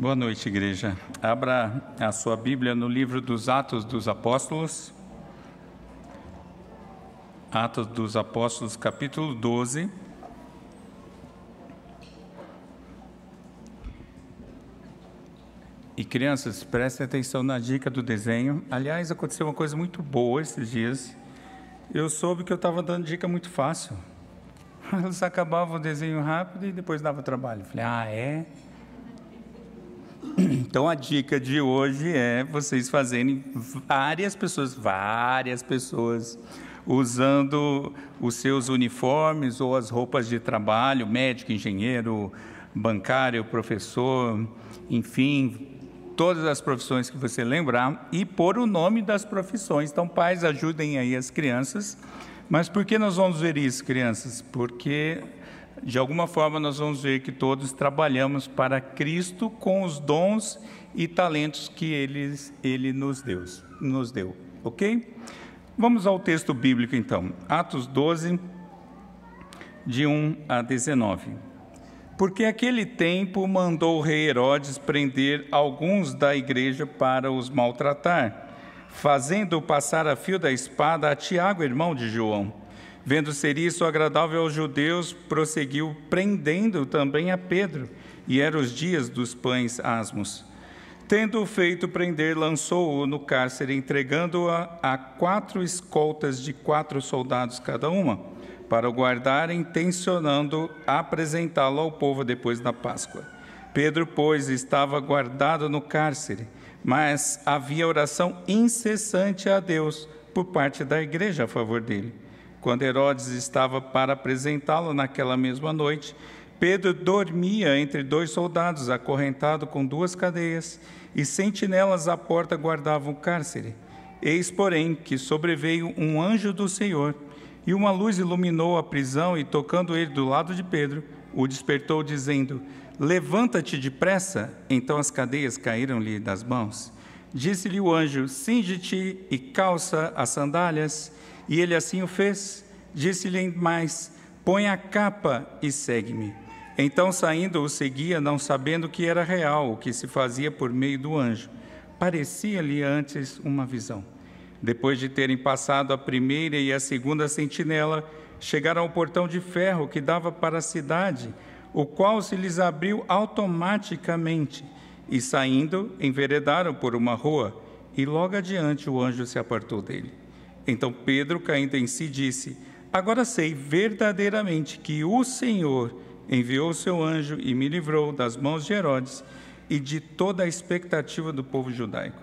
Boa noite, igreja. Abra a sua Bíblia no livro dos Atos dos Apóstolos. Atos dos Apóstolos, capítulo 12. E crianças, prestem atenção na dica do desenho. Aliás, aconteceu uma coisa muito boa esses dias. Eu soube que eu estava dando dica muito fácil. Eles acabavam o desenho rápido e depois dava trabalho. Falei, é? Então a dica de hoje é vocês fazerem várias pessoas usando os seus uniformes ou as roupas de trabalho, médico, engenheiro, bancário, professor, enfim, todas as profissões que você lembrar, e pôr o nome das profissões. Então, pais, ajudem aí as crianças. Mas por que nós vamos ver isso, crianças? Porque de alguma forma nós vamos ver que todos trabalhamos para Cristo com os dons e talentos que Ele nos deu, ok? Vamos ao texto bíblico então, Atos 12, de 1 a 19. Porque aquele tempo mandou o rei Herodes prender alguns da igreja para os maltratar, fazendo passar a fio da espada a Tiago, irmão de João. Vendo ser isso agradável aos judeus, prosseguiu prendendo também a Pedro, e eram os dias dos pães asmos. Tendo-o feito prender, lançou-o no cárcere, entregando-o a 4 escoltas de 4 soldados cada uma, para o guardarem, intencionando apresentá-lo ao povo depois da Páscoa. Pedro, pois, estava guardado no cárcere, mas havia oração incessante a Deus por parte da igreja a favor dele. Quando Herodes estava para apresentá-lo naquela mesma noite, Pedro dormia entre 2 soldados, acorrentado com 2 cadeias, e sentinelas à porta guardavam o cárcere. Eis, porém, que sobreveio um anjo do Senhor, e uma luz iluminou a prisão, e tocando ele do lado de Pedro, o despertou, dizendo: Levanta-te depressa. Então as cadeias caíram-lhe das mãos. Disse-lhe o anjo: Cinge-te e calça as sandálias. E ele assim o fez. Disse-lhe mais: Põe a capa e segue-me. Então, saindo, o seguia, não sabendo que era real o que se fazia por meio do anjo. Parecia-lhe antes uma visão. Depois de terem passado a primeira e a segunda sentinela, chegaram ao portão de ferro que dava para a cidade, o qual se lhes abriu automaticamente. E, saindo, enveredaram por uma rua, e logo adiante o anjo se apartou dele. Então Pedro, caindo em si, disse: Agora sei verdadeiramente que o Senhor enviou o seu anjo e me livrou das mãos de Herodes e de toda a expectativa do povo judaico.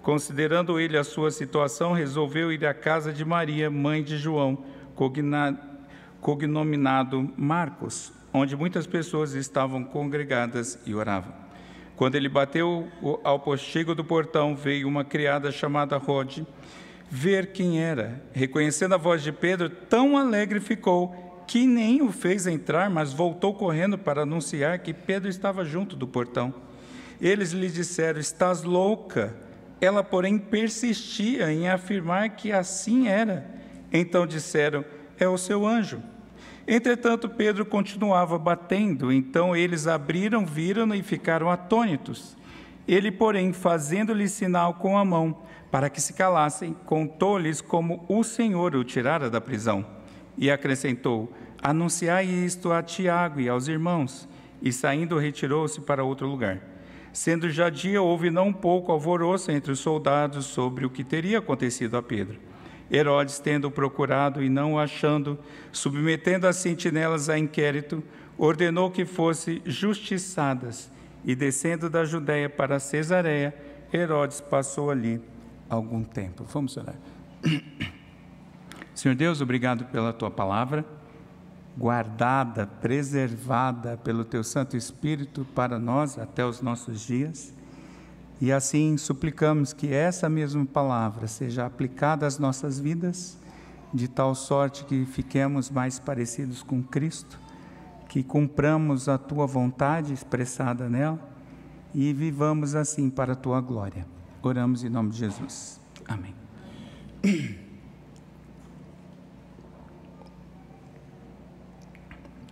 Considerando ele a sua situação, resolveu ir à casa de Maria, mãe de João, cognominado Marcos, onde muitas pessoas estavam congregadas e oravam. Quando ele bateu ao postigo do portão, veio uma criada chamada Rode ver quem era. Reconhecendo a voz de Pedro, tão alegre ficou que nem o fez entrar, mas voltou correndo para anunciar que Pedro estava junto do portão. Eles lhe disseram: Estás louca? Ela, porém, persistia em afirmar que assim era. Então disseram: É o seu anjo. Entretanto, Pedro continuava batendo. Então eles abriram, viram-no e ficaram atônitos. Ele, porém, fazendo-lhe sinal com a mão, para que se calassem, contou-lhes como o Senhor o tirara da prisão. E acrescentou: Anunciai isto a Tiago e aos irmãos. E saindo, retirou-se para outro lugar. Sendo já dia, houve não pouco alvoroço entre os soldados sobre o que teria acontecido a Pedro. Herodes, tendo-o procurado e não o achando, submetendo as sentinelas a inquérito, ordenou que fossem justiçadas. E descendo da Judéia para Cesareia, Herodes passou ali algum tempo. Vamos orar. Senhor Deus, obrigado pela Tua palavra, guardada, preservada pelo Teu Santo Espírito para nós até os nossos dias. E assim suplicamos que essa mesma palavra seja aplicada às nossas vidas, de tal sorte que fiquemos mais parecidos com Cristo, que cumpramos a Tua vontade expressada nela e vivamos assim para a Tua glória. Oramos em nome de Jesus. Amém.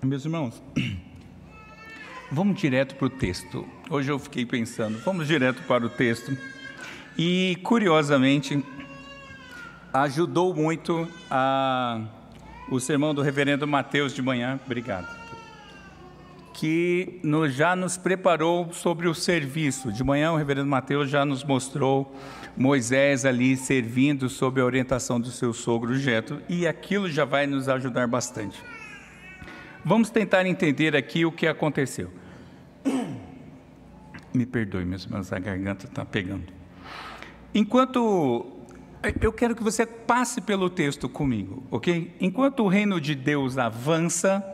Meus irmãos, Vamos direto para o texto. Hoje eu fiquei pensando, vamos direto para o texto. E, curiosamente, ajudou muito o sermão do reverendo Mateus de manhã, obrigado, que já nos preparou sobre o serviço. De manhã o reverendo Mateus já nos mostrou Moisés ali servindo sob a orientação do seu sogro Jetro, e aquilo já vai nos ajudar bastante. Vamos tentar entender aqui o que aconteceu. Me perdoe, mas a garganta está pegando. Eu quero que você passe pelo texto comigo, ok? Enquanto o reino de Deus avança,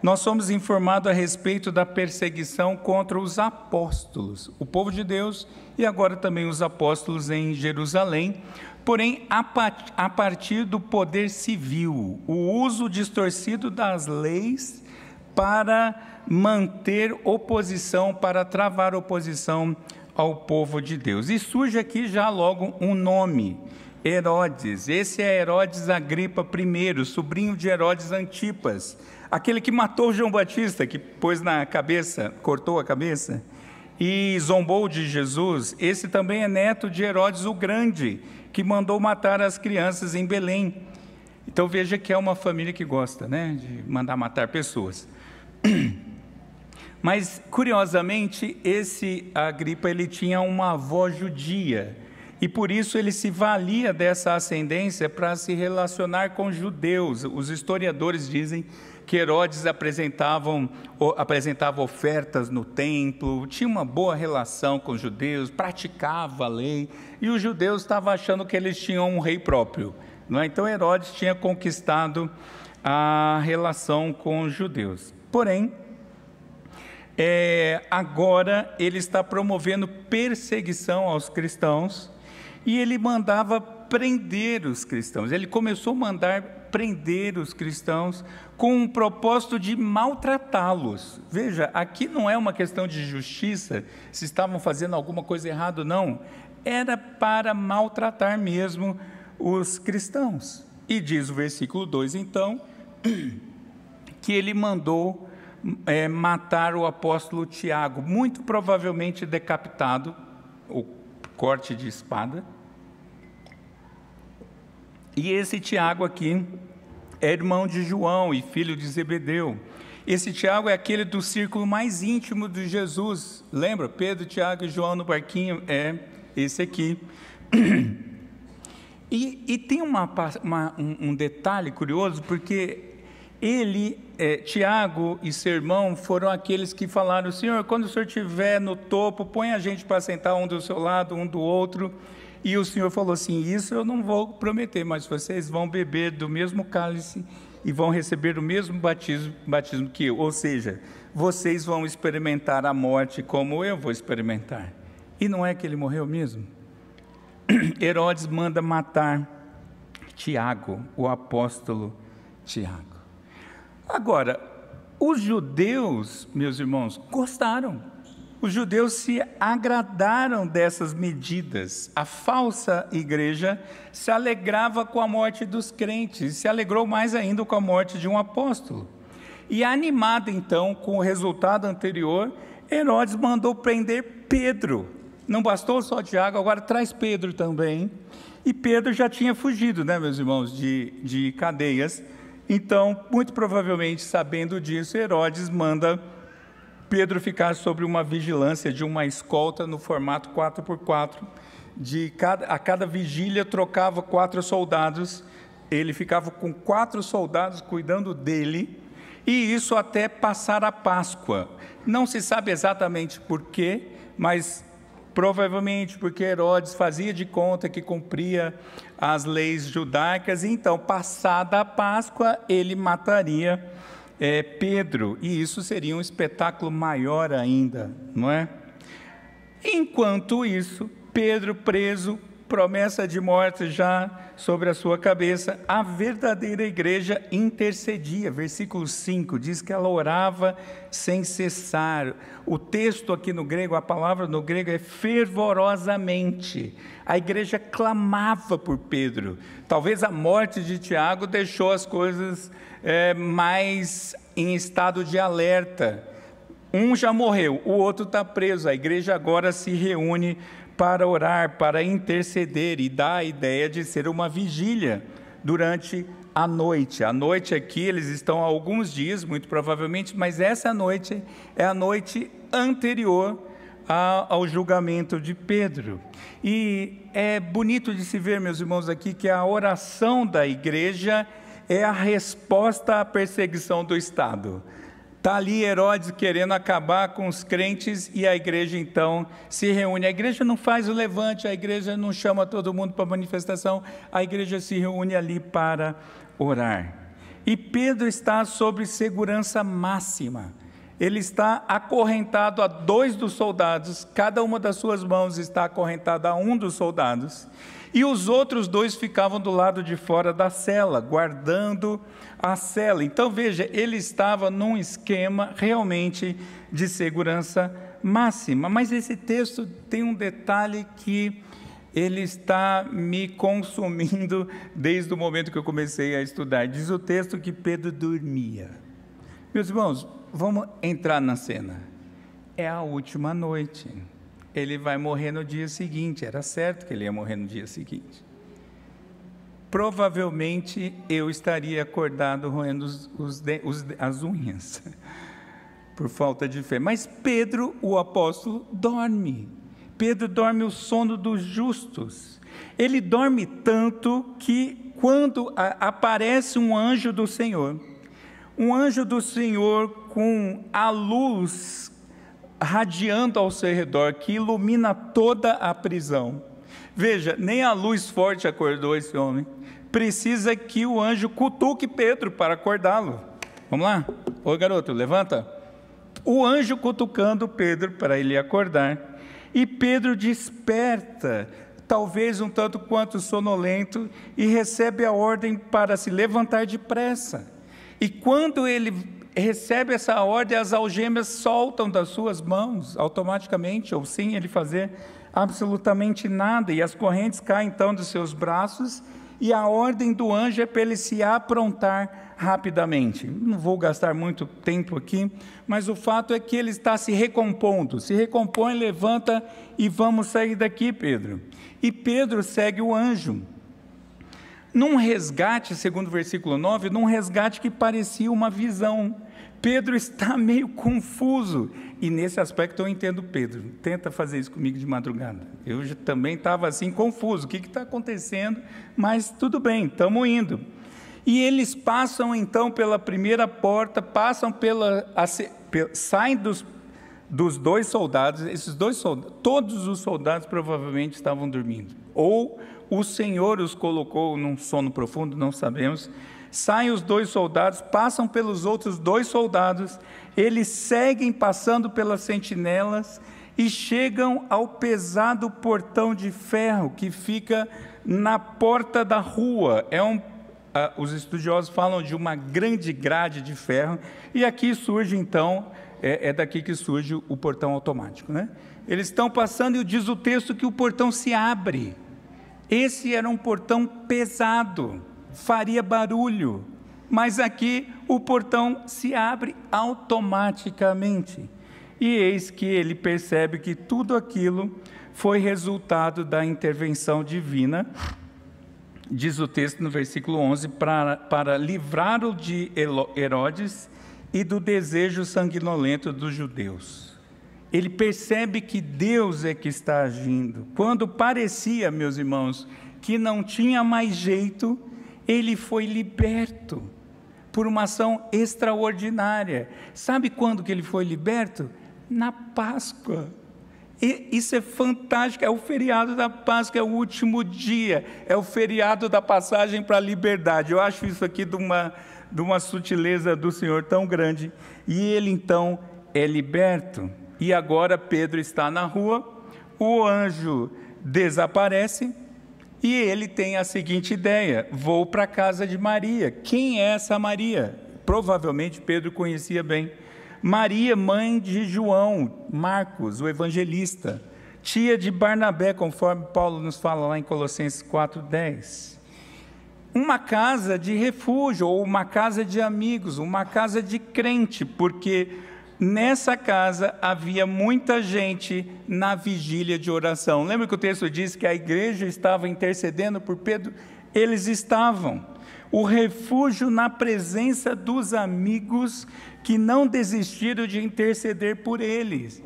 nós somos informados a respeito da perseguição contra os apóstolos, o povo de Deus e agora também os apóstolos em Jerusalém, porém a partir do poder civil, o uso distorcido das leis para manter oposição, para travar oposição ao povo de Deus. E surge aqui já logo um nome, Herodes. Esse é Herodes Agripa I, sobrinho de Herodes Antipas, aquele que matou João Batista, que pôs na cabeça, cortou a cabeça e zombou de Jesus. Esse também é neto de Herodes o Grande, que mandou matar as crianças em Belém. Então veja que é uma família que gosta, né, de mandar matar pessoas. Mas curiosamente esse Agripa, ele tinha uma avó judia, e por isso ele se valia dessa ascendência para se relacionar com judeus. Os historiadores dizem que Herodes apresentava ofertas no templo, tinha uma boa relação com os judeus, praticava a lei, e os judeus estavam achando que eles tinham um rei próprio, não é? Então Herodes tinha conquistado a relação com os judeus. Porém, agora ele está promovendo perseguição aos cristãos, e ele mandava prender os cristãos. Ele começou a mandar prender os cristãos com o propósito de maltratá-los. Veja, aqui não é uma questão de justiça, se estavam fazendo alguma coisa errada, não. Era para maltratar mesmo os cristãos. E diz o versículo 2, então, que ele mandou matar o apóstolo Tiago, muito provavelmente decapitado, o corte de espada. E esse Tiago aqui é irmão de João e filho de Zebedeu. Esse Tiago é aquele do círculo mais íntimo de Jesus. Lembra? Pedro, Tiago e João no barquinho, é esse aqui. E tem um detalhe curioso, porque Tiago e seu irmão foram aqueles que falaram: Senhor, quando o Senhor estiver no topo, põe a gente para sentar um do seu lado, um do outro. E o Senhor falou assim: isso eu não vou prometer, mas vocês vão beber do mesmo cálice e vão receber o mesmo batismo que eu. Ou seja, vocês vão experimentar a morte como eu vou experimentar. E não é que ele morreu mesmo? Herodes manda matar Tiago, o apóstolo Tiago. Agora, os judeus, meus irmãos, gostaram. Os judeus se agradaram dessas medidas. A falsa igreja se alegrava com a morte dos crentes, se alegrou mais ainda com a morte de um apóstolo. E animado então com o resultado anterior, Herodes mandou prender Pedro. Não bastou só Tiago, agora traz Pedro também. E Pedro já tinha fugido, né, meus irmãos, de cadeias. Então, muito provavelmente, sabendo disso, Herodes manda Pedro ficar sob uma vigilância de uma escolta no formato 4x4. A cada vigília trocava 4 soldados, ele ficava com 4 soldados cuidando dele, e isso até passar a Páscoa. Não se sabe exatamente por quê, mas provavelmente porque Herodes fazia de conta que cumpria as leis judaicas, e então, passada a Páscoa, ele mataria Pedro, e isso seria um espetáculo maior ainda, não é? Enquanto isso, Pedro preso, promessa de morte já sobre a sua cabeça, a verdadeira igreja intercedia. Versículo 5 diz que ela orava sem cessar. O texto aqui no grego, a palavra no grego é fervorosamente. A igreja clamava por Pedro. Talvez a morte de Tiago deixou as coisas mais em estado de alerta. Um já morreu, o outro está preso. A igreja agora se reúne para orar, para interceder, e dá a ideia de ser uma vigília durante a noite. A noite aqui, eles estão há alguns dias, muito provavelmente, mas essa noite é a noite anterior ao julgamento de Pedro. E é bonito de se ver, meus irmãos, aqui que a oração da igreja é a resposta à perseguição do Estado. Está ali Herodes querendo acabar com os crentes, e a igreja então se reúne. A igreja não faz o levante, a igreja não chama todo mundo para manifestação, a igreja se reúne ali para orar. E Pedro está sob segurança máxima. Ele está acorrentado a 2 dos soldados, cada uma das suas mãos está acorrentada a um dos soldados, e os outros 2 ficavam do lado de fora da cela, guardando a cela. Então veja, ele estava num esquema realmente de segurança máxima. Mas esse texto tem um detalhe que ele está me consumindo desde o momento que eu comecei a estudar. Diz o texto que Pedro dormia. Meus irmãos, vamos entrar na cena. É a última noite. Ele vai morrer no dia seguinte. Era certo que ele ia morrer no dia seguinte. Provavelmente eu estaria acordado roendo as unhas, por falta de fé. Mas Pedro, o apóstolo, dorme. Pedro dorme o sono dos justos. Ele dorme tanto que quando aparece um anjo do Senhor com a luz radiando ao seu redor, que ilumina toda a prisão. Veja, nem a luz forte acordou esse homem. Precisa que o anjo cutuque Pedro para acordá-lo. Vamos lá? Oi, garoto, levanta. O anjo cutucando Pedro para ele acordar. E Pedro desperta, talvez um tanto quanto sonolento, e recebe a ordem para se levantar depressa. E quando ele recebe essa ordem, as algemas soltam das suas mãos automaticamente, ou sem ele fazer absolutamente nada, e as correntes caem então dos seus braços, e a ordem do anjo é para ele se aprontar rapidamente. Não vou gastar muito tempo aqui, mas o fato é que ele está se recompondo. Se recompõe, levanta e vamos sair daqui, Pedro. E Pedro segue o anjo. Num resgate, segundo o versículo 9, num resgate que parecia uma visão. Pedro está meio confuso, e nesse aspecto eu entendo Pedro. Tenta fazer isso comigo de madrugada. Eu também estava assim confuso, o que está acontecendo? Mas tudo bem, estamos indo. E eles passam então pela primeira porta, saem dos 2 soldados, todos os soldados provavelmente estavam dormindo, ou o Senhor os colocou num sono profundo, não sabemos. Saem os 2 soldados, passam pelos outros 2 soldados, eles seguem passando pelas sentinelas e chegam ao pesado portão de ferro que fica na porta da rua. Os estudiosos falam de uma grande grade de ferro, e aqui surge então, é daqui que surge o portão automático, né? Eles estão passando e diz o texto que o portão se abre. Esse era um portão pesado, faria barulho, mas aqui o portão se abre automaticamente. E eis que ele percebe que tudo aquilo foi resultado da intervenção divina, diz o texto no versículo 11, para livrá-lo de Herodes e do desejo sanguinolento dos judeus. Ele percebe que Deus é que está agindo. Quando parecia, meus irmãos, que não tinha mais jeito, ele foi liberto por uma ação extraordinária. Sabe quando que ele foi liberto? Na Páscoa. E isso é fantástico, é o feriado da Páscoa, é o último dia, é o feriado da passagem para a liberdade. Eu acho isso aqui de uma sutileza do Senhor tão grande. E ele então é liberto. E agora Pedro está na rua, o anjo desaparece, e ele tem a seguinte ideia: vou para a casa de Maria. Quem é essa Maria? Provavelmente Pedro conhecia bem. Maria, mãe de João, Marcos, o evangelista, tia de Barnabé, conforme Paulo nos fala lá em Colossenses 4:10. Uma casa de refúgio, ou uma casa de amigos, uma casa de crente, porque Nessa casa havia muita gente na vigília de oração. Lembra que o texto diz que a igreja estava intercedendo por Pedro? Eles estavam. O refúgio na presença dos amigos que não desistiram de interceder por eles.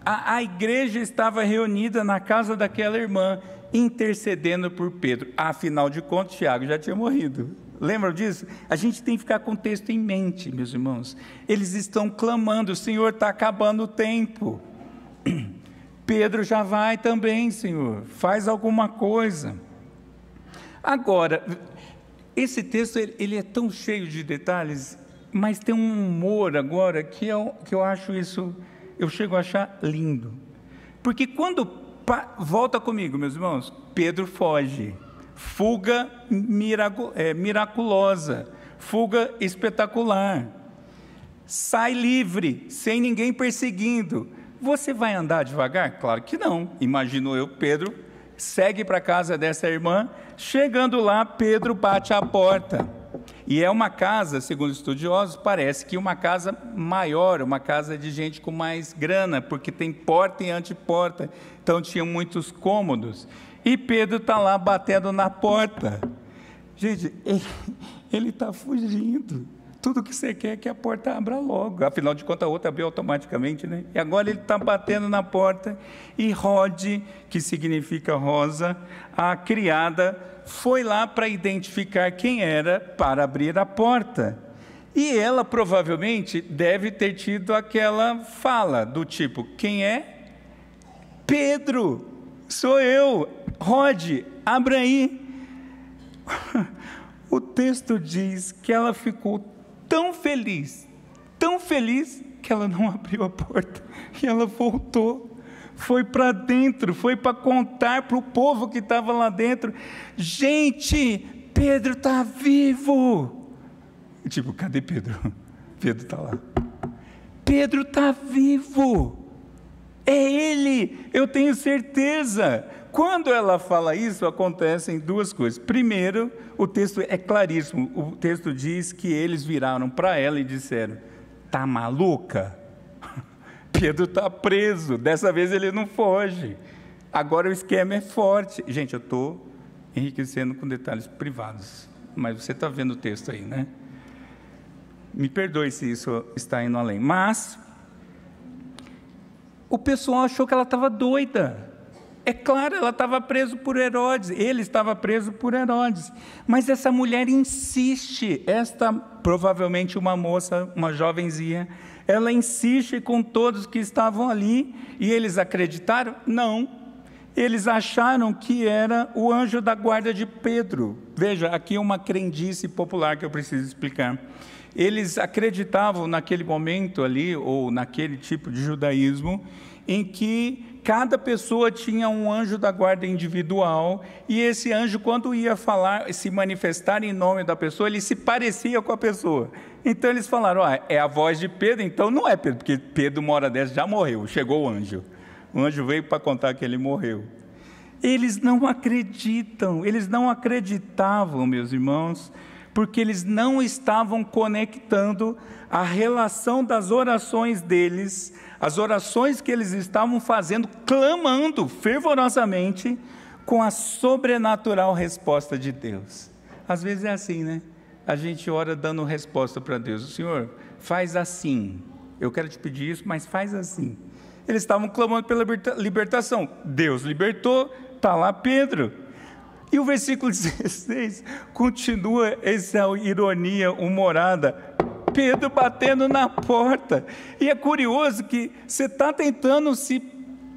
A igreja estava reunida na casa daquela irmã, intercedendo por Pedro. Afinal de contas, Tiago já tinha morrido. Lembram disso? A gente tem que ficar com o texto em mente, meus irmãos. Eles estão clamando: Senhor, está acabando o tempo. Pedro já vai também, Senhor. Faz alguma coisa. Agora, esse texto ele é tão cheio de detalhes, mas tem um humor agora que eu acho isso, eu chego a achar lindo. Porque quando, volta comigo, meus irmãos, Pedro foge. Fuga miraculosa, fuga espetacular, sai livre, sem ninguém perseguindo. Você vai andar devagar? Claro que não. Imagino eu, Pedro segue para a casa dessa irmã. Chegando lá, Pedro bate à porta. E é uma casa, segundo estudiosos, parece que uma casa maior, uma casa de gente com mais grana, porque tem porta e anteporta, então tinha muitos cômodos. E Pedro está lá batendo na porta. Gente, ele está fugindo. Tudo que você quer é que a porta abra logo. Afinal de contas, a outra abriu automaticamente, né? E agora ele está batendo na porta. E Rode, que significa rosa, a criada, foi lá para identificar quem era para abrir a porta. E ela provavelmente deve ter tido aquela fala do tipo: quem é? Pedro, sou eu. Rode, abra aí. O texto diz que ela ficou tão feliz, que ela não abriu a porta. E ela voltou, foi para dentro, foi para contar para o povo que estava lá dentro: gente, Pedro está vivo. Tipo, cadê Pedro? Pedro está lá. Pedro está vivo. É ele, eu tenho certeza. Quando ela fala isso, acontecem duas coisas. Primeiro, o texto é claríssimo. O texto diz que eles viraram para ela e disseram: está maluca? Pedro está preso, dessa vez ele não foge. Agora o esquema é forte. Gente, eu estou enriquecendo com detalhes privados, mas você está vendo o texto aí, né? Me perdoe se isso está indo além. Mas o pessoal achou que ela estava doida. É claro, ela estava presa por Herodes, ele estava preso por Herodes. Mas essa mulher insiste, esta provavelmente uma moça, uma jovenzinha, ela insiste com todos que estavam ali, e eles acreditaram? Não. Eles acharam que era o anjo da guarda de Pedro. Veja, aqui uma crendice popular que eu preciso explicar. Eles acreditavam naquele momento ali, ou naquele tipo de judaísmo, em que cada pessoa tinha um anjo da guarda individual, e esse anjo, quando ia falar, se manifestar em nome da pessoa, ele se parecia com a pessoa. Então eles falaram: é a voz de Pedro, então não é Pedro, porque Pedro uma hora dessa já morreu, chegou o anjo veio para contar que ele morreu. Eles não acreditam, eles não acreditavam, meus irmãos, porque eles não estavam conectando a relação das orações deles, as orações que eles estavam fazendo, clamando fervorosamente, com a sobrenatural resposta de Deus. Às vezes é assim, né? A gente ora dando resposta para Deus: Senhor, faz assim, eu quero te pedir isso, mas faz assim. Eles estavam clamando pela libertação, Deus libertou, está lá Pedro. E o versículo 16 continua essa ironia humorada, Pedro batendo na porta. E é curioso que você está tentando se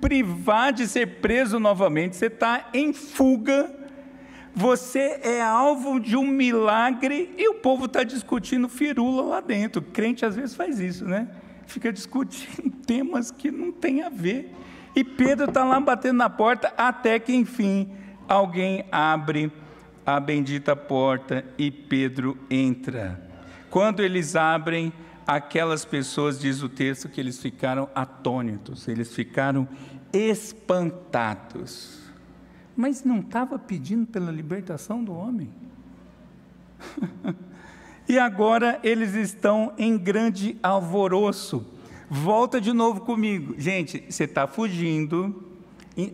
privar de ser preso novamente, você está em fuga, você é alvo de um milagre, e o povo está discutindo firula lá dentro. Crente às vezes faz isso, né? Fica discutindo temas que não tem a ver. E Pedro está lá batendo na porta, até que enfim alguém abre a bendita porta e Pedro entra. Quando eles abrem, aquelas pessoas, diz o texto, que eles ficaram atônitos, eles ficaram espantados. Mas não estava pedindo pela libertação do homem? E agora eles estão em grande alvoroço. volta de novo comigo. Gente, você está fugindo,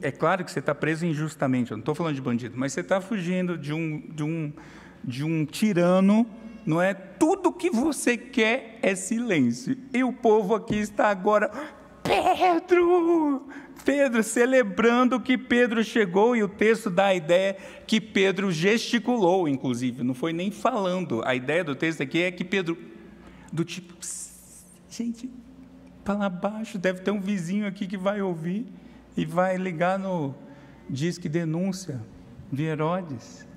é claro que você está preso injustamente, eu não estou falando de bandido, mas você está fugindo de um tirano, não é? Tudo que você quer é silêncio. E o povo aqui está agora, Pedro, celebrando que Pedro chegou, e o texto dá a ideia que Pedro gesticulou, inclusive, não foi nem falando. A ideia do texto aqui é que Pedro, do tipo, gente, para lá abaixo, deve ter um vizinho aqui que vai ouvir e vai ligar no disque denúncia de Herodes.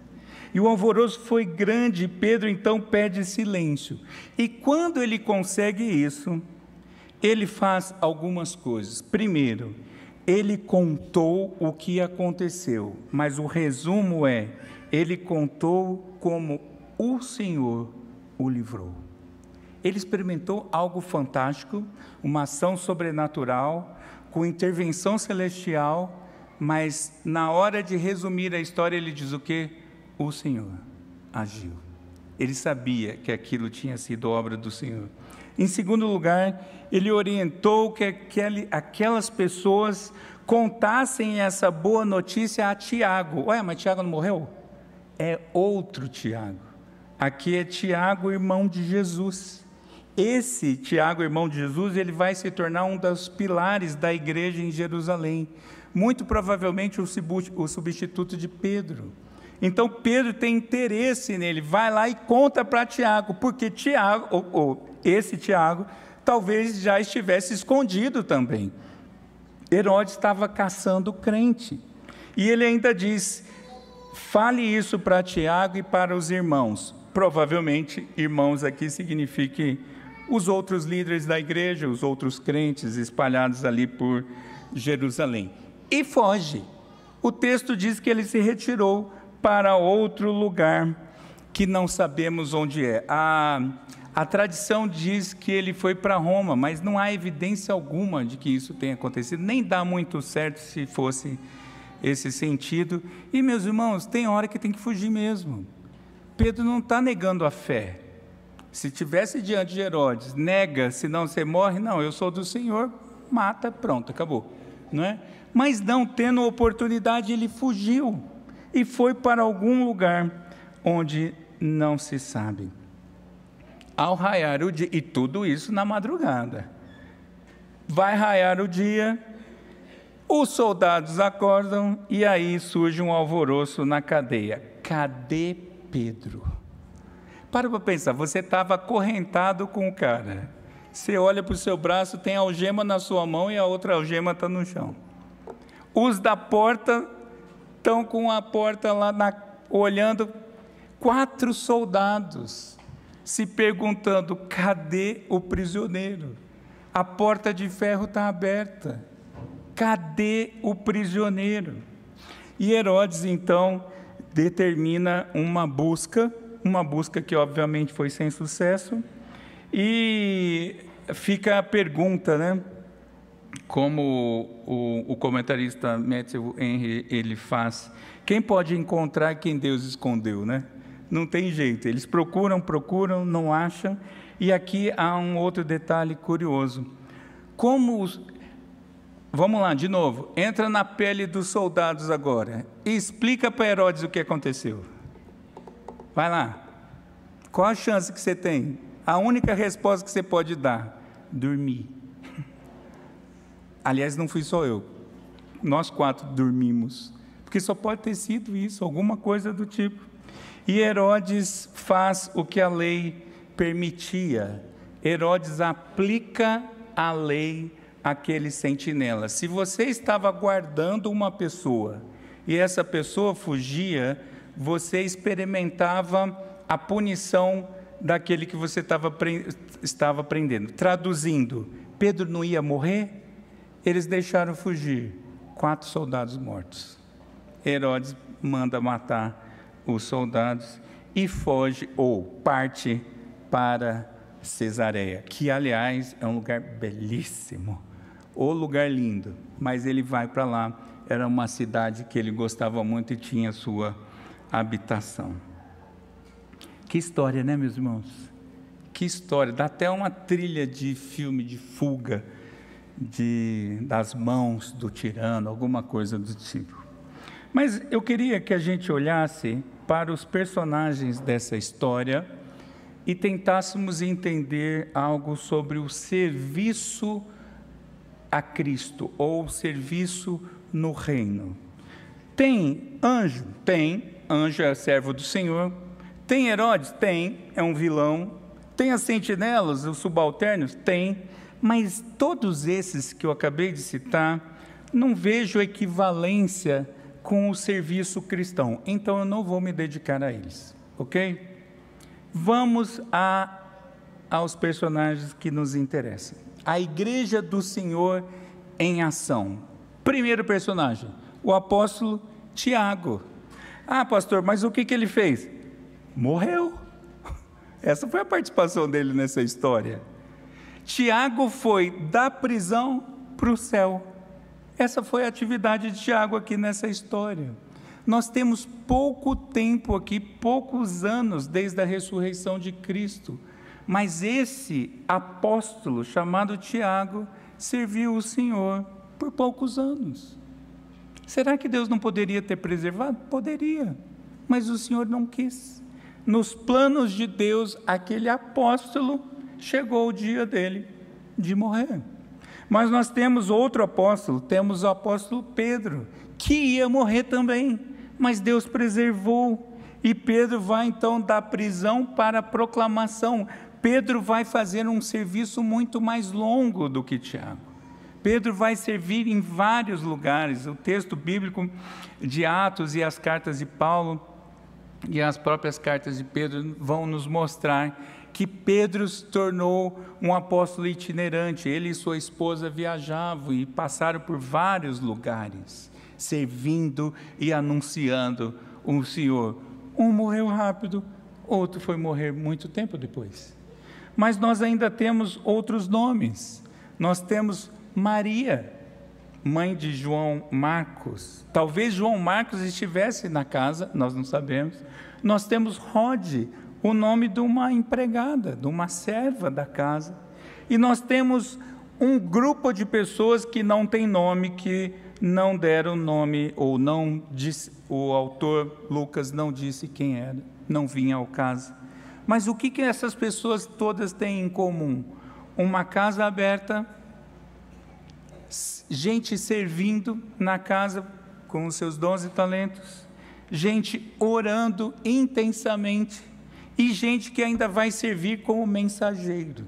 E o alvoroço foi grande, Pedro então pede silêncio. E quando ele consegue isso, ele faz algumas coisas. Primeiro, ele contou o que aconteceu, mas o resumo é, ele contou como o Senhor o livrou. Ele experimentou algo fantástico, uma ação sobrenatural, com intervenção celestial, mas na hora de resumir a história, ele diz o quê? O Senhor agiu. Ele sabia que aquilo tinha sido obra do Senhor. Em segundo lugar, ele orientou que aquelas pessoas contassem essa boa notícia a Tiago. Ué, mas Tiago não morreu? É outro Tiago. Aqui é Tiago, irmão de Jesus. Esse Tiago, irmão de Jesus, ele vai se tornar um dos pilares da igreja em Jerusalém. Muito provavelmente o substituto de Pedro. Então Pedro tem interesse nele, vai lá e conta para Tiago, porque esse Tiago talvez já estivesse escondido também. Herodes estava caçando crente. E ele ainda diz, fale isso para Tiago e para os irmãos. Provavelmente, irmãos aqui signifique os outros líderes da igreja, os outros crentes espalhados ali por Jerusalém. E foge. O texto diz que ele se retirou para outro lugar que não sabemos onde é. A tradição diz que ele foi para Roma, mas não há evidência alguma de que isso tenha acontecido, nem dá muito certo se fosse esse sentido. E, meus irmãos, tem hora que tem que fugir mesmo. Pedro não está negando a fé. Se estivesse diante de Herodes, nega, senão você morre, não, eu sou do Senhor, mata, pronto, acabou. Não é? Mas não tendo oportunidade, ele fugiu e foi para algum lugar onde não se sabe. Ao raiar o dia, e tudo isso na madrugada, vai raiar o dia, os soldados acordam e aí surge um alvoroço na cadeia. Cadê Pedro? Para pensar, você estava acorrentado com o cara, você olha para o seu braço, tem a algema na sua mão e a outra algema está no chão. Os da porta estão com a porta lá olhando, 4 soldados se perguntando, cadê o prisioneiro? A porta de ferro está aberta, cadê o prisioneiro? E Herodes então determina uma busca que obviamente foi sem sucesso, e fica a pergunta, né? Como o comentarista Matthew Henry, ele faz, quem pode encontrar quem Deus escondeu, né? Não tem jeito, eles procuram, não acham, e aqui há um outro detalhe curioso, vamos lá, de novo, entra na pele dos soldados agora, e explica para Herodes o que aconteceu, vai lá, qual a chance que você tem? A única resposta que você pode dar, dormir. Aliás, não fui só eu, nós 4 dormimos, porque só pode ter sido isso, alguma coisa do tipo. E Herodes faz o que a lei permitia, Herodes aplica a lei àquele sentinela. Se você estava guardando uma pessoa, e essa pessoa fugia, você experimentava a punição daquele que você estava prendendo. Traduzindo, Pedro não ia morrer? Eles deixaram fugir, 4 soldados mortos. Herodes manda matar os soldados e foge, ou parte para Cesareia, que aliás é um lugar belíssimo, o lugar lindo, mas ele vai para lá, era uma cidade que ele gostava muito e tinha sua habitação. Que história, né, meus irmãos? Que que história, dá até uma trilha de filme de fuga das mãos do tirano, alguma coisa do tipo. Mas eu queria que a gente olhasse para os personagens dessa história e tentássemos entender algo sobre o serviço a Cristo, ou serviço no reino. Tem anjo? Tem. Anjo é servo do Senhor. Tem Herodes? Tem. É um vilão. Tem as sentinelas, os subalternos? Tem. Mas todos esses que eu acabei de citar, não vejo equivalência com o serviço cristão. Então eu não vou me dedicar a eles. Ok? Vamos aos personagens que nos interessam. A igreja do Senhor em ação. Primeiro personagem, o apóstolo Tiago. Ah, pastor, mas o que ele fez? Morreu. Essa foi a participação dele nessa história. Tiago foi da prisão para o céu. Essa foi a atividade de Tiago aqui nessa história. Nós temos pouco tempo aqui, poucos anos desde a ressurreição de Cristo. Mas esse apóstolo chamado Tiago serviu o Senhor por poucos anos. Será que Deus não poderia ter preservado? Poderia, mas o Senhor não quis. Nos planos de Deus, aquele apóstolo, chegou o dia dele de morrer. Mas nós temos outro apóstolo, temos o apóstolo Pedro, que ia morrer também, mas Deus preservou. E Pedro vai então da prisão para a proclamação. Pedro vai fazer um serviço muito mais longo do que Tiago. Pedro vai servir em vários lugares. O texto bíblico de Atos e as cartas de Paulo e as próprias cartas de Pedro vão nos mostrar que Pedro se tornou um apóstolo itinerante. Ele e sua esposa viajavam e passaram por vários lugares, servindo e anunciando o Senhor. Um morreu rápido, outro foi morrer muito tempo depois. Mas nós ainda temos outros nomes. Nós temos Maria, mãe de João Marcos. Talvez João Marcos estivesse na casa, nós não sabemos. Nós temos Rode, o nome de uma empregada, de uma serva da casa. E nós temos um grupo de pessoas que não tem nome, que não deram nome, ou não disse, o autor Lucas não disse quem era, não vinha ao caso. Mas o que essas pessoas todas têm em comum? Uma casa aberta, gente servindo na casa com os seus dons e talentos, gente orando intensamente e gente que ainda vai servir como mensageiro.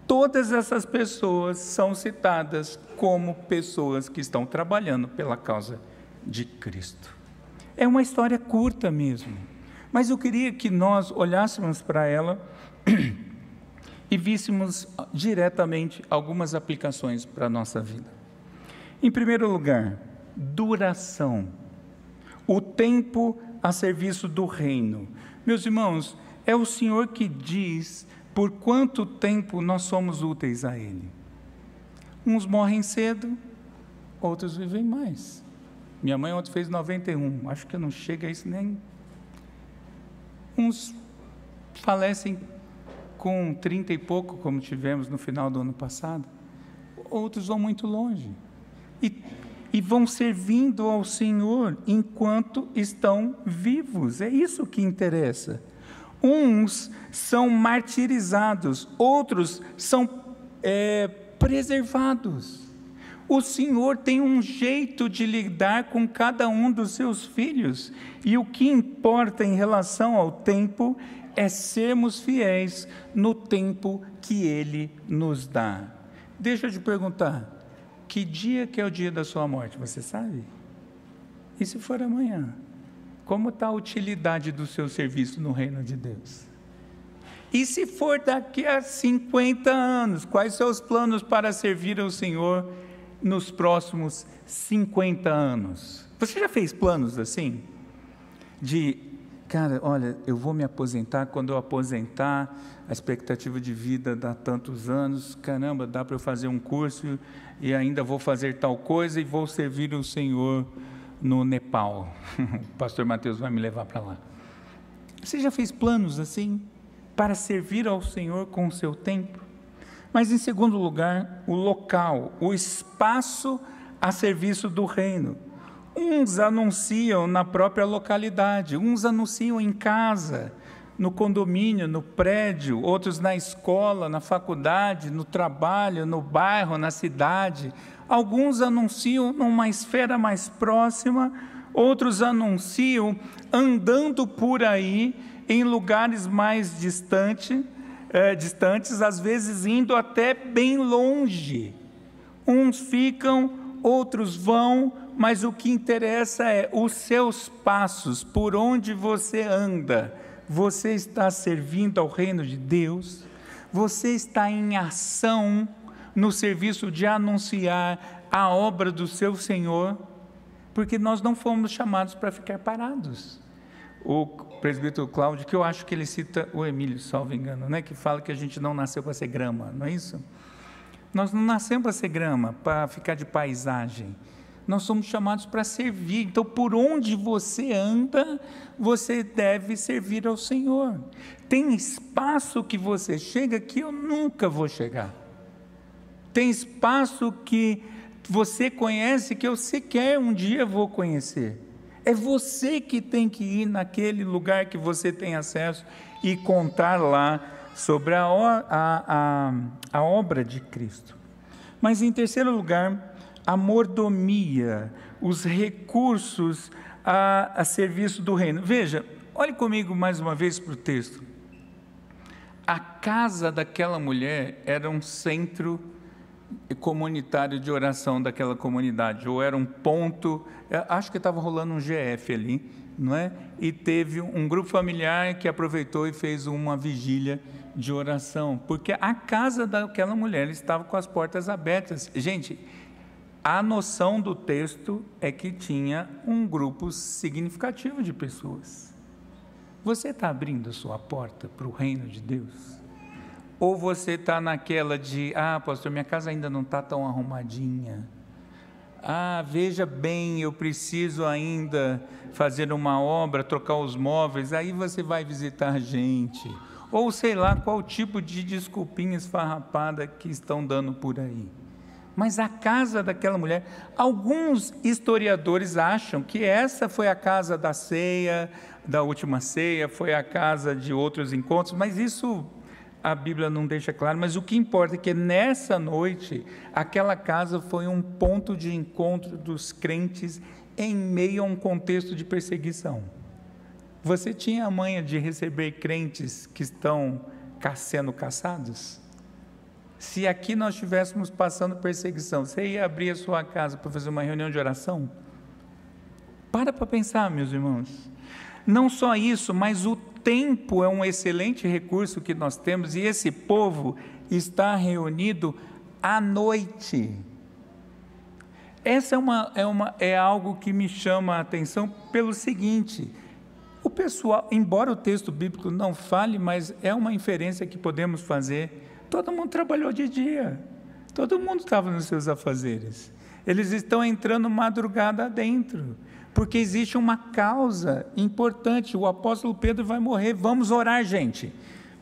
Todas essas pessoas são citadas como pessoas que estão trabalhando pela causa de Cristo. É uma história curta mesmo, mas eu queria que nós olhássemos para ela e víssemos diretamente algumas aplicações para a nossa vida. Em primeiro lugar, duração. O tempo a serviço do reino. Meus irmãos, é o Senhor que diz por quanto tempo nós somos úteis a Ele. Uns morrem cedo, outros vivem mais. Minha mãe ontem fez 91, acho que não chega a isso nem... Uns falecem com 30 e pouco, como tivemos no final do ano passado. Outros vão muito longe. E vão servindo ao Senhor enquanto estão vivos. É isso que interessa. Uns são martirizados, outros são preservados. O Senhor tem um jeito de lidar com cada um dos seus filhos, e o que importa em relação ao tempo é sermos fiéis no tempo que Ele nos dá. Deixa eu te perguntar, que dia que é o dia da sua morte, você sabe? E se for amanhã? Como está a utilidade do seu serviço no reino de Deus? E se for daqui a 50 anos, quais são os planos para servir ao Senhor nos próximos 50 anos? Você já fez planos assim? Cara, olha, eu vou me aposentar, quando eu aposentar, a expectativa de vida dá tantos anos, caramba, dá para eu fazer um curso e ainda vou fazer tal coisa e vou servir o Senhor no Nepal. O pastor Mateus vai me levar para lá. Você já fez planos assim? para servir ao Senhor com o seu tempo. Mas, em segundo lugar, o local, o espaço a serviço do reino. Uns anunciam na própria localidade, uns anunciam em casa, no condomínio, no prédio, outros na escola, na faculdade, no trabalho, no bairro, na cidade. Alguns anunciam numa esfera mais próxima, outros anunciam andando por aí, em lugares mais distantes, às vezes indo até bem longe. Uns ficam, outros vão, mas o que interessa é os seus passos, por onde você anda. Você está servindo ao reino de Deus? Você está em ação no serviço de anunciar a obra do seu Senhor? Porque nós não fomos chamados para ficar parados. O presbítero Cláudio, que eu acho que ele cita o Emílio, salvo engano, né? Que fala que a gente não nasceu para ser grama, não é isso? Nós não nascemos para ser grama, para ficar de paisagem. Nós somos chamados para servir. Então, por onde você anda, você deve servir ao Senhor. Tem espaço que você chega que eu nunca vou chegar. Tem espaço que você conhece que eu sequer um dia vou conhecer. É você que tem que ir naquele lugar que você tem acesso e contar lá sobre a obra de Cristo. Mas, em terceiro lugar, a mordomia, os recursos a serviço do reino. Veja, olhe comigo mais uma vez para o texto. A casa daquela mulher era um centro comunitário de oração daquela comunidade, ou era um ponto, acho que estava rolando um GF ali, não é? E teve um grupo familiar que aproveitou e fez uma vigília de oração, porque a casa daquela mulher estava com as portas abertas. Gente, a noção do texto é que tinha um grupo significativo de pessoas. Você está abrindo a sua porta para o reino de Deus? Ou você está naquela de, pastor, minha casa ainda não está tão arrumadinha. Veja bem, eu preciso ainda fazer uma obra, trocar os móveis, aí você vai visitar a gente. Ou sei lá qual tipo de desculpinha esfarrapada que estão dando por aí. Mas a casa daquela mulher, alguns historiadores acham que essa foi a casa da ceia, da última ceia, foi a casa de outros encontros, mas isso a Bíblia não deixa claro, mas o que importa é que nessa noite, aquela casa foi um ponto de encontro dos crentes em meio a um contexto de perseguição. Você tinha a manha de receber crentes que estão sendo caçados? Se aqui nós estivéssemos passando perseguição, você ia abrir a sua casa para fazer uma reunião de oração? Para pensar, meus irmãos. Não só isso, mas o tempo é um excelente recurso que nós temos, e esse povo está reunido à noite. Essa é algo que me chama a atenção pelo seguinte: o pessoal, embora o texto bíblico não fale, mas é uma inferência que podemos fazer, todo mundo trabalhou de dia, todo mundo estava nos seus afazeres, eles estão entrando madrugada adentro, porque existe uma causa importante. O apóstolo Pedro vai morrer. Vamos orar, gente,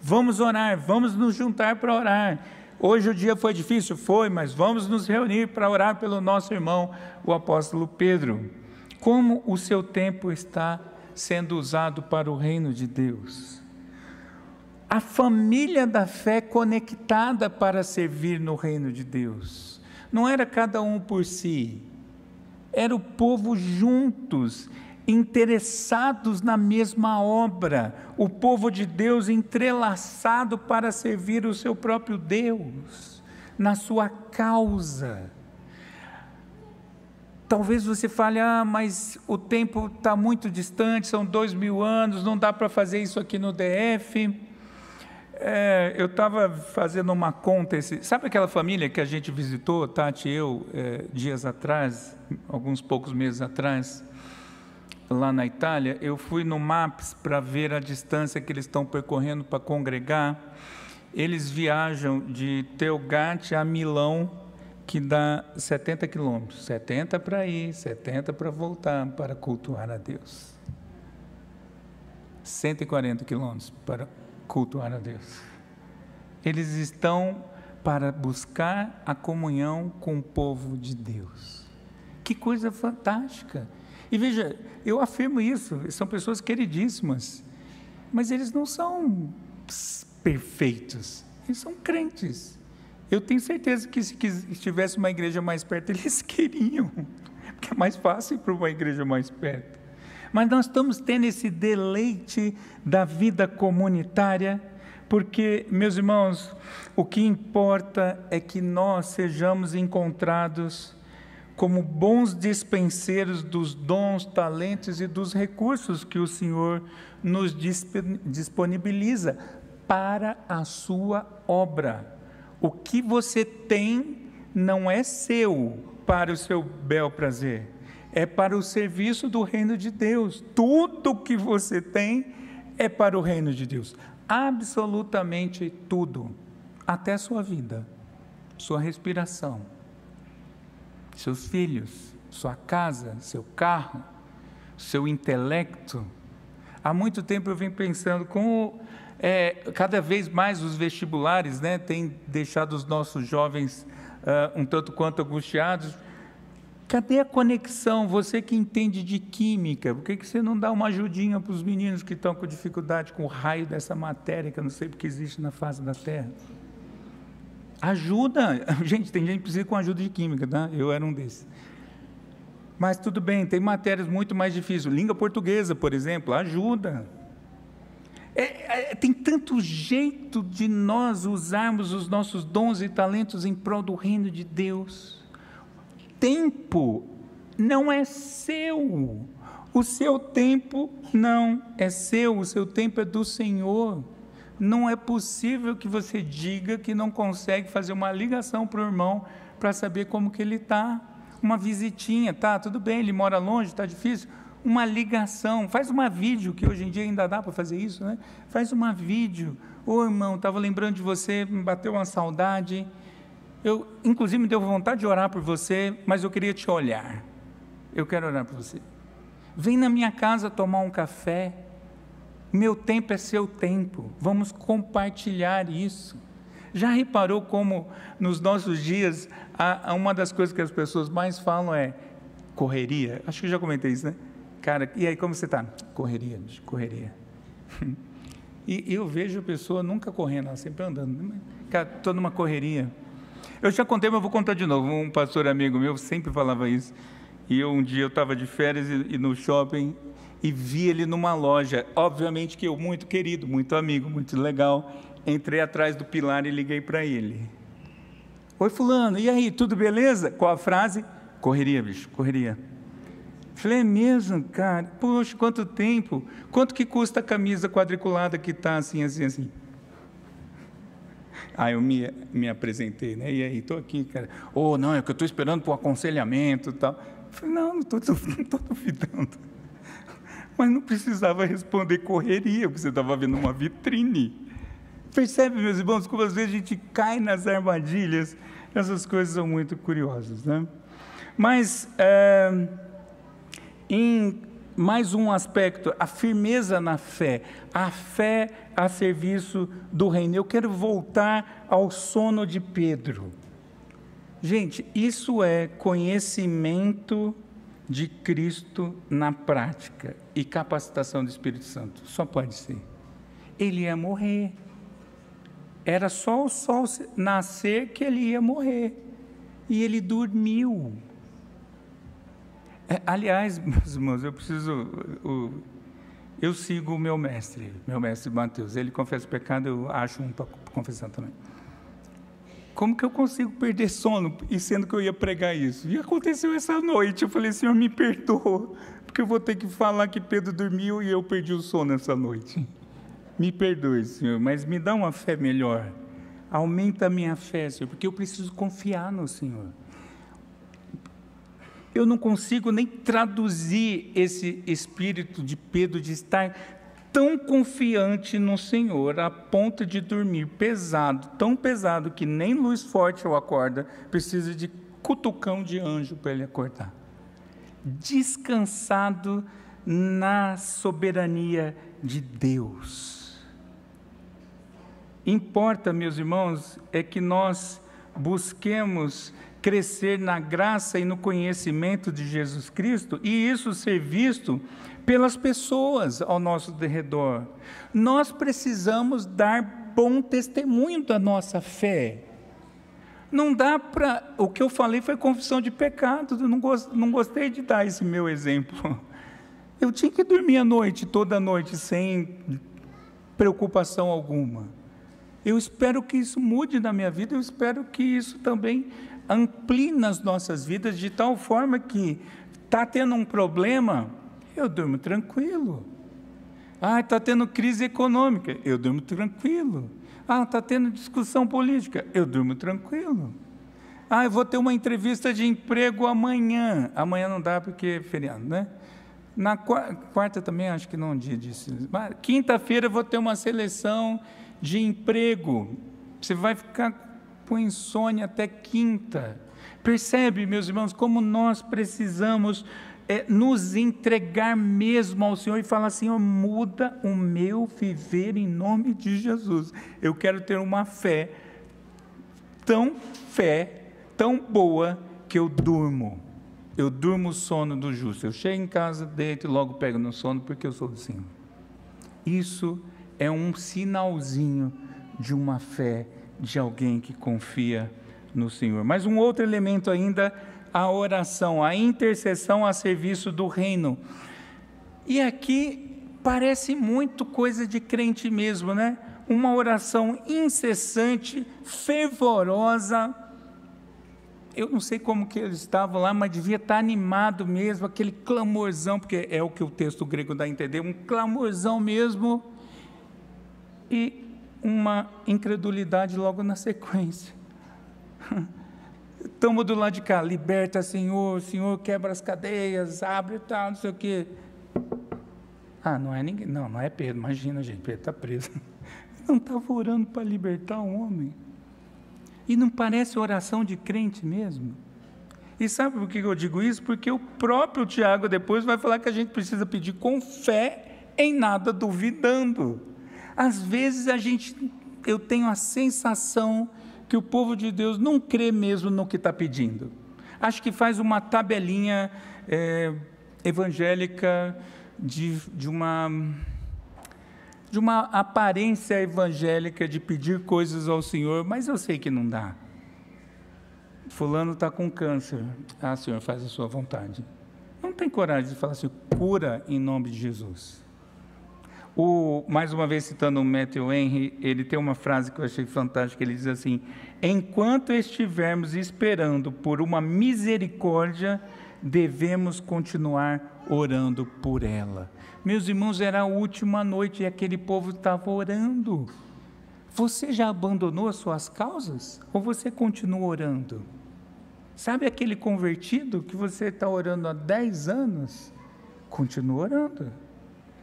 vamos orar, vamos nos juntar para orar. Hoje o dia foi difícil? Foi, mas vamos nos reunir para orar pelo nosso irmão, o apóstolo Pedro. Como o seu tempo está sendo usado para o reino de Deus? A família da fé conectada para servir no reino de Deus. Não era cada um por si, era o povo juntos, interessados na mesma obra, o povo de Deus entrelaçado para servir o seu próprio Deus, na sua causa. Talvez você fale, mas o tempo está muito distante, são 2000 anos, não dá para fazer isso aqui no DF. Eu estava fazendo uma conta, sabe aquela família que a gente visitou, Tati e eu, dias atrás, alguns poucos meses atrás, lá na Itália? Eu fui no Maps para ver a distância que eles estão percorrendo para congregar. Eles viajam de Teugate a Milão, que dá 70 quilômetros, 70 para ir, 70 para voltar, para cultuar a Deus. 140 quilômetros para cultuar a Deus. Eles estão para buscar a comunhão com o povo de Deus. Que coisa fantástica! E veja, eu afirmo isso, são pessoas queridíssimas, mas eles não são perfeitos, eles são crentes. Eu tenho certeza que se tivesse uma igreja mais perto, eles queriam, porque é mais fácil ir para uma igreja mais perto. Mas nós estamos tendo esse deleite da vida comunitária, porque, meus irmãos, o que importa é que nós sejamos encontrados como bons dispenseiros dos dons, talentos e dos recursos que o Senhor nos disponibiliza para a sua obra. O que você tem não é seu para o seu bel prazer, é para o serviço do reino de Deus. Tudo que você tem é para o reino de Deus, absolutamente tudo, até a sua vida, sua respiração, seus filhos, sua casa, seu carro, seu intelecto. Há muito tempo eu venho pensando como cada vez mais os vestibulares, têm deixado os nossos jovens um tanto quanto angustiados. Cadê a conexão? Você que entende de química, por que você não dá uma ajudinha para os meninos que estão com dificuldade com o raio dessa matéria, que eu não sei porque existe na face da Terra? Ajuda! Gente, tem gente que precisa com ajuda de química, tá? Eu era um desses. Mas tudo bem, tem matérias muito mais difíceis. Língua portuguesa, por exemplo, ajuda. Tem tanto jeito de nós usarmos os nossos dons e talentos em prol do reino de Deus. Tempo não é seu. O seu tempo não é seu. O seu tempo é do Senhor. Não é possível que você diga que não consegue fazer uma ligação para o irmão para saber como que ele está. Uma visitinha, tá, tudo bem, ele mora longe, está difícil. Uma ligação, faz uma vídeo, que hoje em dia ainda dá para fazer isso, né? Faz uma vídeo. Ô irmão, estava lembrando de você, me bateu uma saudade. Eu, inclusive, me deu vontade de orar por você, mas eu queria te olhar. Eu quero orar por você. Vem na minha casa tomar um café. Meu tempo é seu tempo. Vamos compartilhar isso. Já reparou como nos nossos dias, uma das coisas que as pessoas mais falam é correria? Acho que já comentei isso, né? Cara, e aí como você está? Correria, bicho, correria. E eu vejo a pessoa nunca correndo, ela sempre andando. Cara, estou numa correria. Eu já contei, mas vou contar de novo. Um pastor amigo meu sempre falava isso. E um dia eu estava de férias e no shopping e vi ele numa loja. Obviamente que eu, muito querido, muito amigo, muito legal, entrei atrás do pilar e liguei para ele. Oi fulano, e aí, tudo beleza? Qual a frase? Correria, bicho, correria. Falei, é mesmo, cara? Poxa, quanto tempo? Quanto que custa a camisa quadriculada que está assim, assim, assim? Aí eu me apresentei, né? E aí, estou aqui, cara. Oh, não, é que eu estou esperando por um aconselhamento e tal. Falei, não estou duvidando. Mas não precisava responder correria, porque você estava vendo uma vitrine. Percebe, meus irmãos, como às vezes a gente cai nas armadilhas. Essas coisas são muito curiosas, né? Mas, em mais um aspecto, a firmeza na fé, a fé a serviço do reino. Eu quero voltar ao sono de Pedro. Gente, isso é conhecimento de Cristo na prática e capacitação do Espírito Santo. Só pode ser. Ele ia morrer. Era só o sol nascer que ele ia morrer. E ele dormiu. Aliás, meus irmãos, eu sigo o meu mestre Mateus. Ele confessa o pecado, eu acho um para confessar também. Como que eu consigo perder sono, e sendo que eu ia pregar isso? E aconteceu essa noite, eu falei, Senhor, me perdoa, porque eu vou ter que falar que Pedro dormiu e eu perdi o sono essa noite. Me perdoe, Senhor, mas me dá uma fé melhor. Aumenta a minha fé, Senhor, porque eu preciso confiar no Senhor. Eu não consigo nem traduzir esse espírito de Pedro de estar tão confiante no Senhor, a ponto de dormir pesado, tão pesado que nem luz forte ou acorda, precisa de cutucão de anjo para ele acordar. Descansado na soberania de Deus. Importa, meus irmãos, é que nós busquemos crescer na graça e no conhecimento de Jesus Cristo, e isso ser visto pelas pessoas ao nosso redor. Nós precisamos dar bom testemunho da nossa fé. Não dá para... O que eu falei foi confissão de pecado, eu não gostei de dar esse meu exemplo. Eu tinha que dormir à noite, toda noite, sem preocupação alguma. Eu espero que isso mude na minha vida, eu espero que isso também amplie nas nossas vidas, de tal forma que está tendo um problema, eu durmo tranquilo. Está tendo crise econômica, eu durmo tranquilo. Está tendo discussão política, eu durmo tranquilo. Eu vou ter uma entrevista de emprego amanhã. Amanhã não dá porque é feriado, né? Na quarta também acho que não é um dia disso. Quinta-feira eu vou ter uma seleção de emprego. Você vai ficar com insônia até quinta. Percebe, meus irmãos, como nós precisamos nos entregar mesmo ao Senhor e falar: Senhor, muda o meu viver em nome de Jesus. Eu quero ter uma fé tão boa que eu durmo o sono do justo. Eu chego em casa, deito e logo pego no sono, porque eu sou do Senhor. Isso é um sinalzinho de uma fé de alguém que confia no Senhor. Mas um outro elemento ainda, a oração, a intercessão a serviço do reino. E aqui parece muito coisa de crente mesmo, né? Uma oração incessante, fervorosa. Eu não sei como que eles estavam lá, mas devia estar animado mesmo, aquele clamorzão, porque é o que o texto grego dá a entender, um clamorzão mesmo, e uma incredulidade logo na sequência. Estamos do lado de cá: liberta, Senhor, Senhor, quebra as cadeias, abre e tal, não sei o quê. Não é ninguém, não é Pedro, imagina, gente, Pedro está preso. Não estava orando para libertar o homem. E não parece oração de crente mesmo? E sabe por que eu digo isso? Porque o próprio Tiago depois vai falar que a gente precisa pedir com fé, em nada duvidando. Às vezes eu tenho a sensação que o povo de Deus não crê mesmo no que está pedindo. Acho que faz uma tabelinha evangélica de uma aparência evangélica de pedir coisas ao Senhor, mas eu sei que não dá. Fulano está com câncer. Senhor, faz a sua vontade. Não tem coragem de falar assim: cura em nome de Jesus. Mais uma vez citando o Matthew Henry, ele tem uma frase que eu achei fantástica, ele diz assim: enquanto estivermos esperando por uma misericórdia, devemos continuar orando por ela. Meus irmãos, era a última noite e aquele povo estava orando. Você já abandonou as suas causas? Ou você continua orando? Sabe aquele convertido que você está orando há 10 anos? Continua orando.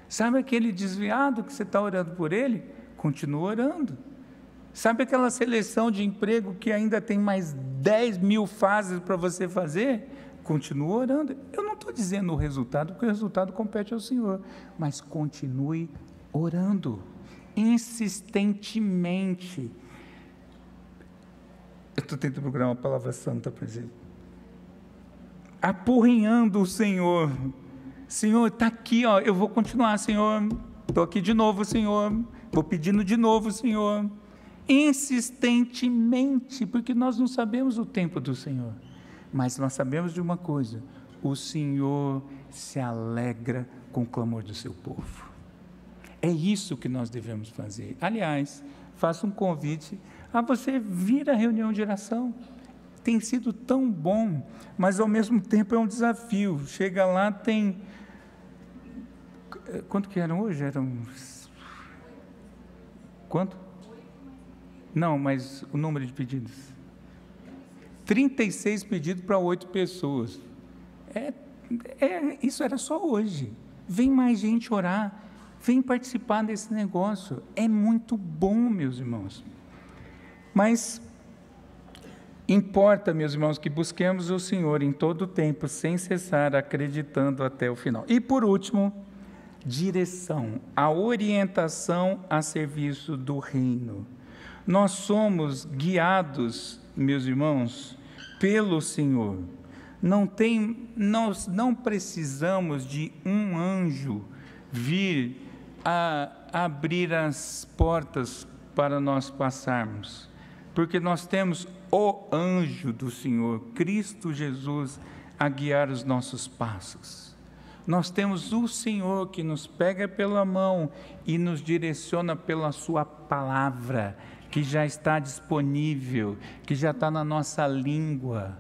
Sabe aquele desviado que você está orando por ele? Continua orando. Sabe aquela seleção de emprego que ainda tem mais 10 mil fases para você fazer? Continua orando. Eu não estou dizendo o resultado, porque o resultado compete ao Senhor, mas continue orando, insistentemente. Eu estou tentando procurar uma palavra santa para dizer. Apurrinhando o Senhor. Senhor, está aqui, eu vou continuar, Senhor. Estou aqui de novo, Senhor. Vou pedindo de novo, Senhor. Insistentemente, porque nós não sabemos o tempo do Senhor. Mas nós sabemos de uma coisa: o Senhor se alegra com o clamor do seu povo. É isso que nós devemos fazer. Aliás, faço um convite a você vir à reunião de oração. Tem sido tão bom, mas ao mesmo tempo é um desafio. Chega lá, tem... Quanto que eram hoje? Quanto? Não, mas o número de pedidos. 36 pedidos para 8 pessoas. Isso era só hoje. Vem mais gente orar, vem participar desse negócio. É muito bom, meus irmãos. Mas importa, meus irmãos, que busquemos o Senhor em todo o tempo, sem cessar, acreditando até o final. E por último, direção, a orientação a serviço do reino. Nós somos guiados, meus irmãos, pelo Senhor. Nós não precisamos de um anjo vir a abrir as portas para nós passarmos, porque nós temos o anjo do Senhor, Cristo Jesus, a guiar os nossos passos. Nós temos o Senhor que nos pega pela mão e nos direciona pela sua palavra, que já está disponível, que já está na nossa língua.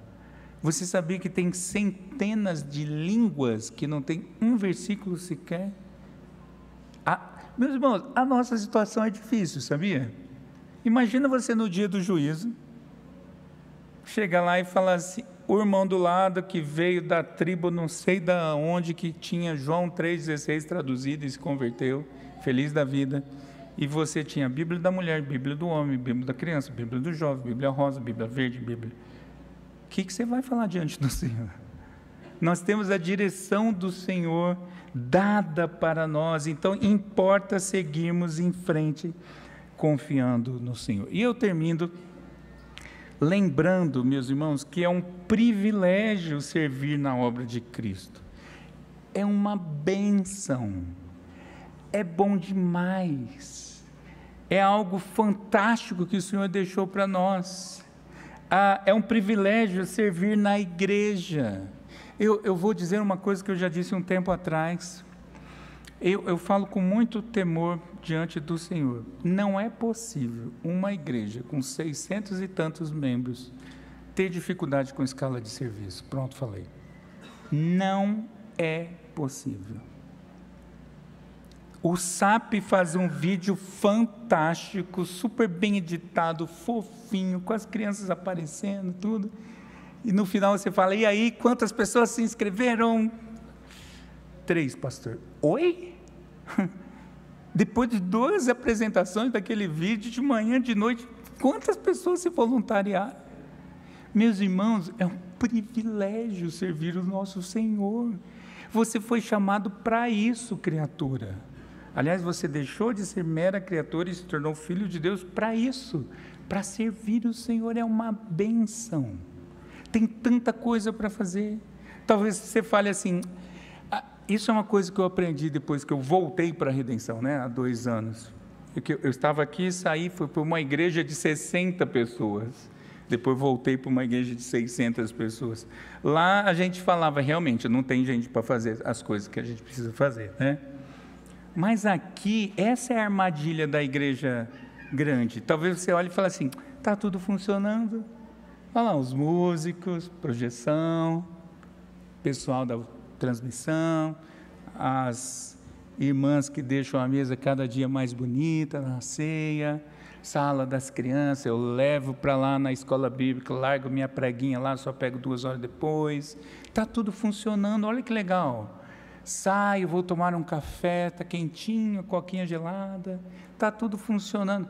Você sabia que tem centenas de línguas que não tem um versículo sequer? Meus irmãos, a nossa situação é difícil, sabia? Imagina você no dia do juízo, chega lá e fala assim, o irmão do lado que veio da tribo não sei da onde, que tinha João 3,16 traduzido e se converteu, feliz da vida, e você tinha a Bíblia da mulher, Bíblia do homem, Bíblia da criança, Bíblia do jovem, Bíblia rosa, Bíblia verde, Bíblia... O que você vai falar diante do Senhor? Nós temos a direção do Senhor dada para nós, então importa seguirmos em frente, confiando no Senhor. E eu termino lembrando, meus irmãos, que é um privilégio servir na obra de Cristo. É uma bênção. É bom demais. É algo fantástico que o Senhor deixou para nós. É um privilégio servir na igreja. Eu vou dizer uma coisa que eu já disse um tempo atrás. Eu falo com muito temor diante do Senhor. Não é possível uma igreja com 600 e tantos membros ter dificuldade com escala de serviço. Pronto, falei. Não é possível. O SAP faz um vídeo fantástico, super bem editado, fofinho, com as crianças aparecendo, tudo. E no final você fala, e aí, quantas pessoas se inscreveram? 3, pastor. Oi? Depois de 2 apresentações daquele vídeo, de manhã, de noite, quantas pessoas se voluntariaram? Meus irmãos, é um privilégio servir o nosso Senhor. Você foi chamado para isso, criatura. Aliás, você deixou de ser mera criatura e se tornou filho de Deus para isso, para servir o Senhor. É uma bênção. Tem tanta coisa para fazer. Talvez você fale assim, isso é uma coisa que eu aprendi depois que eu voltei para a redenção, né, há 2 anos. Eu estava aqui, saí, fui para uma igreja de 60 pessoas. Depois voltei para uma igreja de 600 pessoas. Lá a gente falava, realmente, não tem gente para fazer as coisas que a gente precisa fazer, né? Mas aqui, essa é a armadilha da igreja grande. Talvez você olhe e fale assim, está tudo funcionando. Olha lá, os músicos, projeção, pessoal da transmissão, as irmãs que deixam a mesa cada dia mais bonita na ceia, sala das crianças, eu levo para lá na escola bíblica, largo minha preguinha lá, só pego 2 horas depois. Está tudo funcionando, olha que legal. Saio, vou tomar um café, está quentinho, coquinha gelada, está tudo funcionando.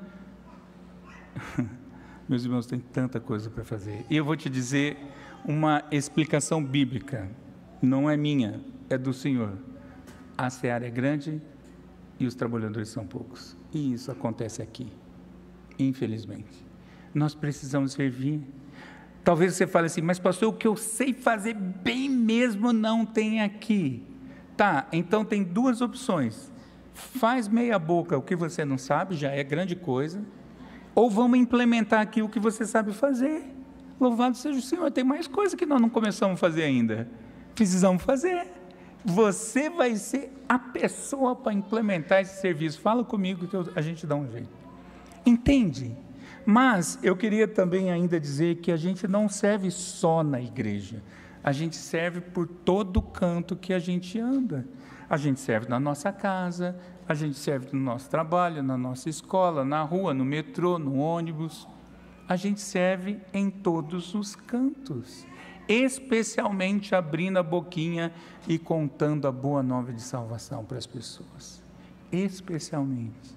Meus irmãos, tem tanta coisa para fazer. E eu vou te dizer uma explicação bíblica, não é minha, é do Senhor. A seara é grande e os trabalhadores são poucos. E isso acontece aqui, infelizmente. Nós precisamos servir. Talvez você fale assim, mas pastor, o que eu sei fazer bem mesmo não tem aqui. Tá, então tem 2 opções. Faz meia boca o que você não sabe, já é grande coisa. Ou vamos implementar aqui o que você sabe fazer. Louvado seja o Senhor, tem mais coisa que nós não começamos a fazer ainda. Precisamos fazer. Você vai ser a pessoa para implementar esse serviço. Fala comigo que a gente dá um jeito. Entende? Mas eu queria também ainda dizer que a gente não serve só na igreja. A gente serve por todo canto que a gente anda. A gente serve na nossa casa, a gente serve no nosso trabalho, na nossa escola, na rua, no metrô, no ônibus. A gente serve em todos os cantos, especialmente abrindo a boquinha e contando a boa nova de salvação para as pessoas. Especialmente.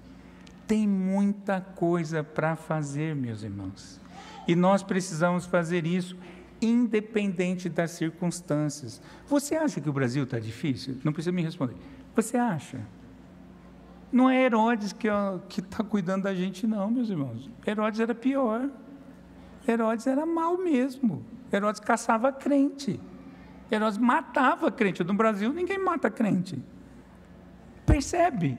Tem muita coisa para fazer, meus irmãos. E nós precisamos fazer isso independente das circunstâncias. Você acha que o Brasil está difícil? Não precisa me responder. Você acha? Não é Herodes que está cuidando da gente, não, meus irmãos. Herodes era pior. Herodes era mau mesmo. Herodes caçava crente. Herodes matava crente. No Brasil, ninguém mata crente. Percebe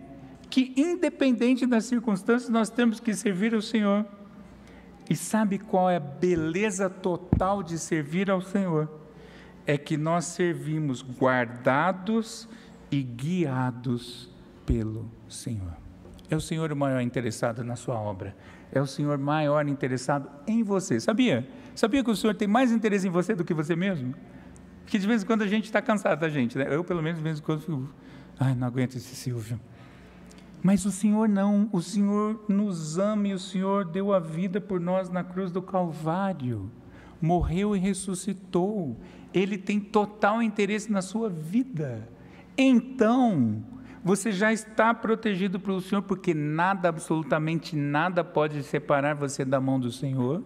que, independente das circunstâncias, nós temos que servir ao Senhor. E sabe qual é a beleza total de servir ao Senhor? É que nós servimos guardados e guiados pelo Senhor. É o Senhor o maior interessado na sua obra. É o Senhor maior interessado em você. Sabia? Sabia que o Senhor tem mais interesse em você do que você mesmo? Porque de vez em quando a gente está cansado da gente, né? Eu, pelo menos, de vez em quando fico, não aguento esse Silvio. Mas o Senhor não, o Senhor nos ama e o Senhor deu a vida por nós na cruz do Calvário. Morreu e ressuscitou. Ele tem total interesse na sua vida. Então, você já está protegido pelo Senhor, porque nada, absolutamente nada pode separar você da mão do Senhor.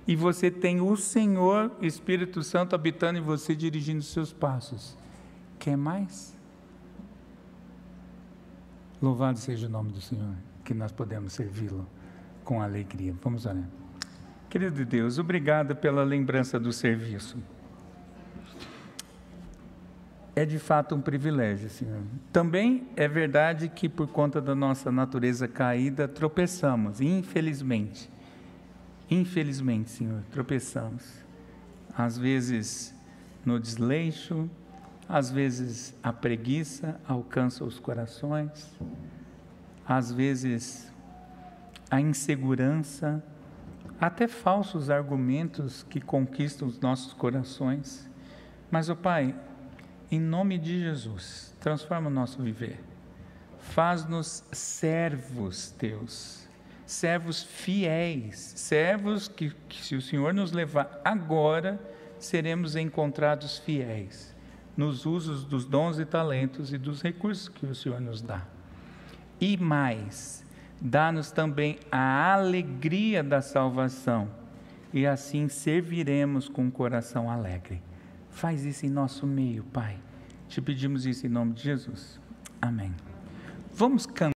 E você tem o Senhor, Espírito Santo, habitando em você, dirigindo os seus passos. Quer mais? Louvado seja o nome do Senhor, que nós podemos servi-lo com alegria. Vamos orar. Querido Deus, obrigado pela lembrança do serviço. É de fato um privilégio, Senhor. Também é verdade que por conta da nossa natureza caída, tropeçamos, infelizmente. Infelizmente, Senhor, tropeçamos. Às vezes no desleixo, às vezes a preguiça alcança os corações, às vezes a insegurança, até falsos argumentos que conquistam os nossos corações. Mas, ó Pai, em nome de Jesus, transforma o nosso viver. Faz-nos servos teus, servos fiéis, servos que se o Senhor nos levar agora, seremos encontrados fiéis nos usos dos dons e talentos e dos recursos que o Senhor nos dá. E mais, dá-nos também a alegria da salvação, e assim serviremos com um coração alegre. Faz isso em nosso meio, Pai. Te pedimos isso em nome de Jesus. Amém. Vamos cantar.